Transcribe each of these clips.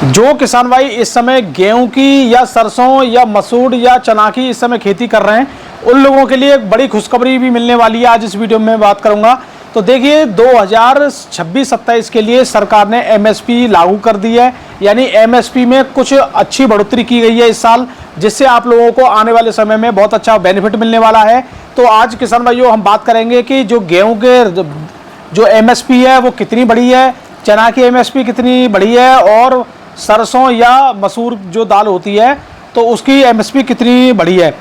जो किसान भाई इस समय गेहूं की या सरसों या मसूर या चना की इस समय खेती कर रहे हैं, उन लोगों के लिए एक बड़ी खुशखबरी भी मिलने वाली है। आज इस वीडियो में बात करूंगा। तो देखिए 2026-27 के लिए सरकार ने एमएसपी लागू कर दी है, यानी एमएसपी में कुछ अच्छी बढ़ोतरी की गई है इस साल, जिससे आप लोगों को आने वाले समय में बहुत अच्छा बेनिफिट मिलने वाला है। तो आज किसान भाइयों हम बात करेंगे कि जो गेहूं के जो एमएसपी है वो कितनी बढ़ी है, चना की एमएसपी कितनी बढ़ी है, और सरसों या मसूर जो दाल होती है तो उसकी एमएसपी कितनी बढ़ी है।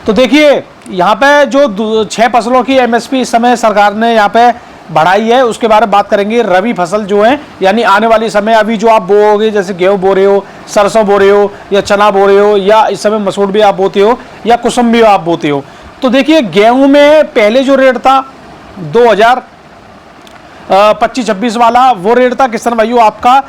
तो देखिए यहाँ पे जो 6 फसलों की एमएसपी इस समय सरकार ने यहाँ पे बढ़ाई है, उसके बारे में बात करेंगे। रबी फसल जो है, यानी आने वाली समय अभी जो आप बोओगे, जैसे गेहूँ बो रहे हो, सरसों बो रहे हो, या चना बो रहे हो, या इस समय मसूर भी आप बोते हो, या कुसुम भी आप बोते हो। तो देखिए गेहूँ में पहले जो रेट था 2025-26 वाला, वो रेट था किसान भाइयों आपका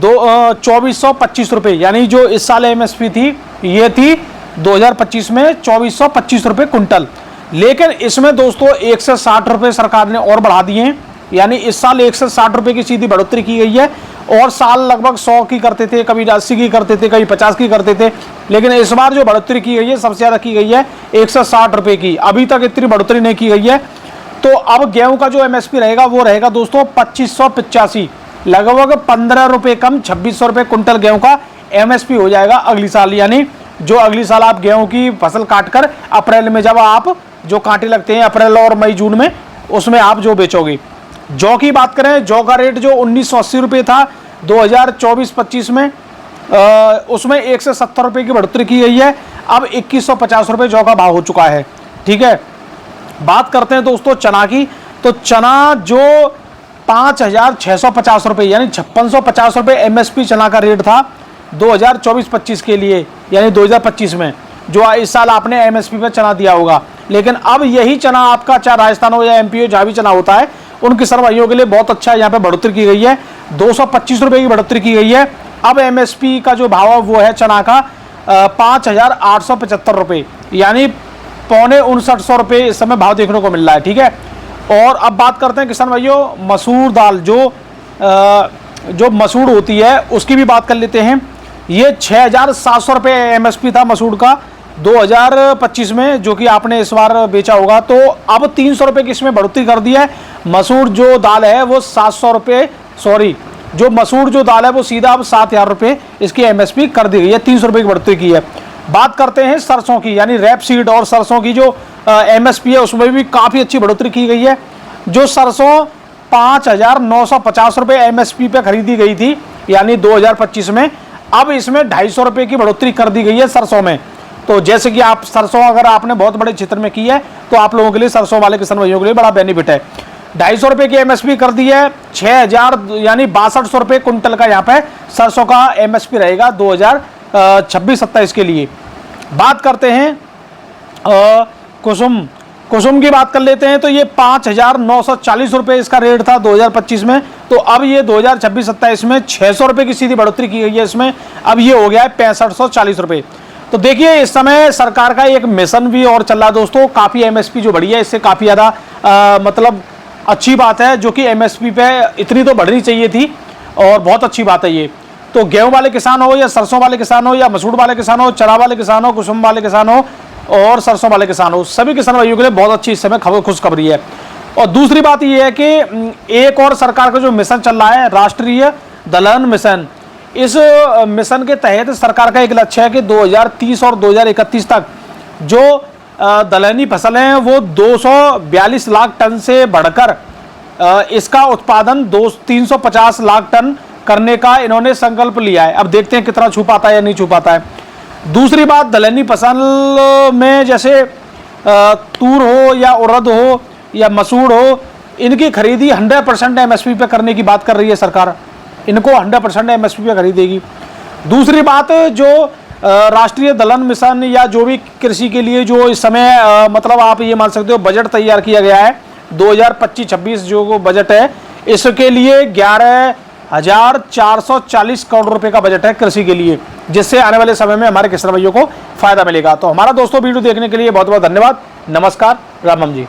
2425 रुपये, यानी जो इस साल एमएसपी थी ये थी 2025 में 2425 रुपये कुंटल। लेकिन इसमें दोस्तों 160 रुपये सरकार ने और बढ़ा दिए हैं, यानी इस साल 160 रुपये की सीधी बढ़ोतरी की गई है। और साल लगभग 100 की करते थे, कभी 80 की करते थे, कभी 50 की करते थे, लेकिन इस बार जो बढ़ोतरी की गई है सबसे ज़्यादा की गई है 160 रुपये की। अभी तक इतनी बढ़ोतरी नहीं की गई है। तो अब गेहूँ का जो एमएसपी रहेगा वो रहेगा दोस्तों 2585, लगभग 15 रुपये कम 2600 रुपये कुंटल गेहूं का एमएसपी हो जाएगा अगली साल। यानी जो अगली साल आप गेहूं की फसल काटकर अप्रैल में जब आप जो कांटे लगते हैं अप्रैल और मई जून में, उसमें आप जो बेचोगे। जौ की बात करें, जौ का रेट जो 1980 रुपये था 2024-25 में, उसमें 170 रुपये की बढ़ोतरी की गई है। अब 2150 रुपये जौ का भाव हो चुका है। ठीक है, बात करते हैं दोस्तों चना की। तो चना जो 5650 रुपये, यानी 5650 रुपये एमएसपी चना का रेट था 2024-25 के लिए, यानी 2025 में, जो इस साल आपने एमएसपी पे चना दिया होगा। लेकिन अब यही चना आपका, चाहे राजस्थान हो या एमपी हो, जहाँ भी चना होता है, उन किसान भाइयों के लिए बहुत अच्छा यहाँ पे बढ़ोतरी की गई है। 225 रुपये की बढ़ोतरी की गई है। अब एमएसपी का जो भाव है वो है चना का 5875 रुपये, यानी 5950 रुपये इस समय भाव देखने को मिल रहा है। ठीक है, और अब बात करते हैं किसान भाइयों मसूर दाल, जो मसूर होती है उसकी भी बात कर लेते हैं। ये 6700 रुपये एमएसपी था मसूर का 2025 में, जो कि आपने इस बार बेचा होगा। तो अब 300 रुपये की इसमें बढ़ोतरी कर दी है। मसूर जो दाल है वो 700 रुपये, सॉरी, जो मसूर जो दाल है वो सीधा अब 7000 रुपये इसकी एमएसपी कर दी गई है, 300 रुपये की बढ़ोतरी की है। बात करते हैं सरसों की, यानी रैपसीड और सरसों की जो एमएसपी है उसमें भी काफ़ी अच्छी बढ़ोतरी की गई है। जो सरसों 5950 रुपये एमएसपी पे खरीदी गई थी, यानी 2025 में, अब इसमें 250 रुपये की बढ़ोतरी कर दी गई है सरसों में। तो जैसे कि आप सरसों अगर आपने बहुत बड़े क्षेत्र में की है तो आप लोगों के लिए, सरसों वाले किसान भाइयों के लिए बड़ा बेनिफिट है। 250 रुपये की एमएसपी कर दी है। 6000 यानी 6200 रुपये कुंटल का यहाँ पे सरसों का एमएसपी रहेगा 2026-27 के लिए। बात करते हैं कुसुम की बात कर लेते हैं। तो ये 5940 रुपये इसका रेट था 2025 में। तो अब ये 2026-27 में 600 रुपये की सीधी बढ़ोतरी की गई है इसमें, अब ये हो गया है 6540 रुपये। तो देखिए इस समय सरकार का एक मिशन भी और चल रहा है दोस्तों, काफ़ी एमएसपी जो बढ़ी है इससे काफ़ी ज़्यादा मतलब अच्छी बात है, जो कि एमएसपी पे इतनी तो बढ़नी चाहिए थी और बहुत अच्छी बात है ये। तो गेहूँ वाले किसान हो, या सरसों वाले किसान हो, या मसूर वाले किसान हो, चना वाले किसान हो, कुसुम वाले किसान हो, और सरसों वाले किसान हो, सभी किसान भाइयों के लिए बहुत अच्छी इस समय खुशखबरी है। और दूसरी बात यह है कि एक और सरकार का जो मिशन चल रहा है, राष्ट्रीय दलहन मिशन, इस मिशन के तहत सरकार का एक लक्ष्य है कि 2030 और 2031 तक जो दलहनी फसल हैं वो 242 लाख टन से बढ़कर इसका उत्पादन 350 लाख टन करने का इन्होंने संकल्प लिया है। अब देखते हैं कितना छू पाता है या नहीं छू पाता है। दूसरी बात, दलहनी फसल में जैसे तूर हो या उड़द हो या मसूर हो, इनकी खरीदी 100% एमएसपी पे करने की बात कर रही है सरकार। इनको 100% एमएसपी पे खरीदेगी। दूसरी बात, जो राष्ट्रीय दलहन मिशन या जो भी कृषि के लिए जो इस समय मतलब आप ये मान सकते हो बजट तैयार किया गया है 2025-26 जो बजट है, इसके लिए 11,440 करोड़ रुपए का बजट है कृषि के लिए, जिससे आने वाले समय में हमारे किसान भाइयों को फायदा मिलेगा। तो हमारा दोस्तों वीडियो देखने के लिए बहुत बहुत धन्यवाद। नमस्कार, राम राम जी।